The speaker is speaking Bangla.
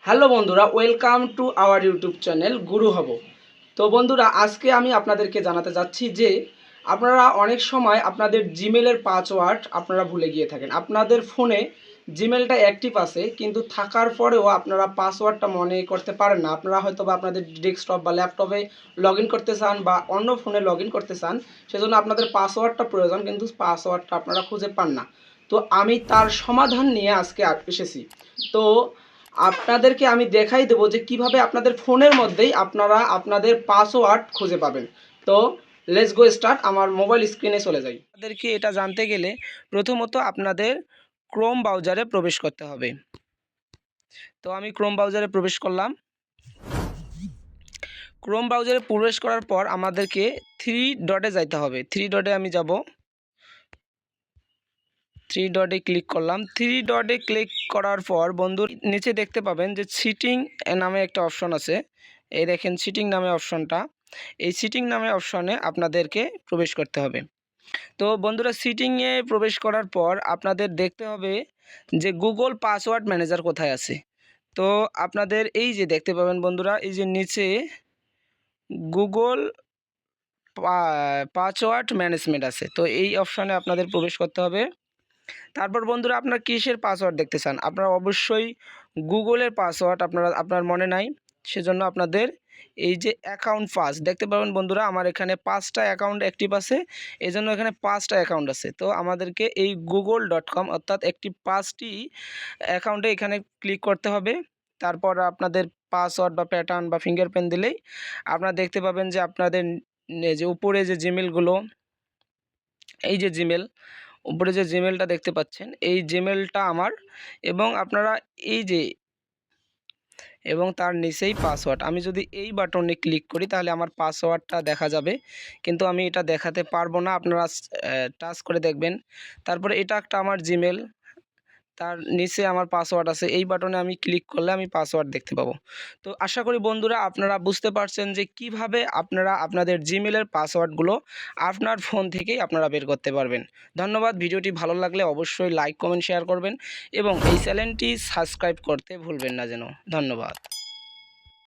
হ্যালো বন্ধুরা, welcome to our YouTube channel গুরু হব। তো বন্ধুরা, আজকে আমি আপনাদেরকে জানাতে যাচ্ছি যে আপনারা অনেক সময় আপনাদের জিমেলের পাসওয়ার্ড আপনারা ভুলে গিয়ে থাকেন। আপনাদের ফোনে জিমেলটা অ্যাক্টিভ আছে, কিন্তু থাকার পরেও আপনারা পাসওয়ার্ডটা মনে করতে পারেন না। আপনারা হয়তো বা আপনাদের ডেস্কটপ বা ল্যাপটপে লগ ইন করতে চান বা অন্য ফোনে লগ ইন করতে চান, সেজন্য আপনাদের পাসওয়ার্ডটা প্রয়োজন, কিন্তু পাসওয়ার্ডটা আপনারা খুঁজে পান না। তো আমি তার সমাধান নিয়ে আজকে এসেছি। তো আপনাদেরকে আমি দেখাই দেবো যে কিভাবে আপনাদের ফোনের মধ্যেই আপনারা আপনাদের পাসওয়ার্ড খুঁজে পাবেন। তো লেটস গো স্টার্ট। আমার মোবাইল স্ক্রিনে চলে যাই। আপনাদেরকে এটা জানতে গেলে প্রথমত আপনাদের ক্রোম ব্রাউজারে প্রবেশ করতে হবে। তো আমি ক্রোম ব্রাউজারে প্রবেশ করলাম। ক্রোম ব্রাউজারে প্রবেশ করার পর আমাদেরকে থ্রি ডটে যাইতে হবে। থ্রি ডটে আমি যাব। থ্রি ডটে ক্লিক করলাম। থ্রি ডটে ক্লিক করার পর বন্ধুর নিচে দেখতে পাবেন যে সিটিং নামে একটা অপশন আছে। এই দেখেন সিটিং নামে অপশনটা। এই সিটিং নামে অপশনে আপনাদেরকে প্রবেশ করতে হবে। তো বন্ধুরা, সিটিংয়ে প্রবেশ করার পর আপনাদের দেখতে হবে যে গুগল পাসওয়ার্ড ম্যানেজার কোথায় আছে। তো আপনাদের এই যে দেখতে পাবেন বন্ধুরা, এই যে নিচে গুগল পাসওয়ার্ড ম্যানেজমেন্ট আছে। তো এই অপশনে আপনাদের প্রবেশ করতে হবে। তারপর বন্ধুরা, আপনার কিসের পাসওয়ার্ড দেখতে চান? আপনারা অবশ্যই গুগলের পাসওয়ার্ড আপনার মনে নাই, সেজন্য আপনাদের এই যে অ্যাকাউন্ট পাস দেখতে পাবেন বন্ধুরা, আমার এখানে 5টা অ্যাকাউন্ট অ্যাক্টিভ আছে, এই জন্য এখানে 5টা অ্যাকাউন্ট আছে। তো আমাদেরকে এই google.com অর্থাৎ একটি 5টি অ্যাকাউন্টে এখানে ক্লিক করতে হবে। তারপর আপনাদের পাসওয়ার্ড বা প্যাটার্ন বা ফিঙ্গারপ্রিন্ট দিলেই আপনারা দেখতে পাবেন যে আপনাদের যে উপরে যে জিমেলগুলো, এই যে জিমেল, উপরে যে জিমেলটা দেখতে পাচ্ছেন, এই জিমেলটা আমার। এবং আপনারা এই যে এবং তার নিচেই পাসওয়ার্ড, আমি যদি এই বাটনে ক্লিক করি তাহলে আমার পাসওয়ার্ডটা দেখা যাবে, কিন্তু আমি এটা দেখাতে পারবো না। আপনারা টাচ করে দেখবেন। তারপরে এটা একটা আমার জিমেল, তার নিচে আমার পাসওয়ার্ড আছে। এই বাটনে আমি ক্লিক করলে আমি পাসওয়ার্ড দেখতে পাবো। তো আশা করি বন্ধুরা আপনারা বুঝতে পারছেন যে কিভাবে আপনারা আপনাদের জিমেলের পাসওয়ার্ডগুলো আপনার ফোন থেকেই আপনারা বের করতে পারবেন। ধন্যবাদ। ভিডিওটি ভালো লাগলে অবশ্যই লাইক, কমেন্ট, শেয়ার করবেন এবং এই চ্যানেলটি সাবস্ক্রাইব করতে ভুলবেন না যেন। ধন্যবাদ।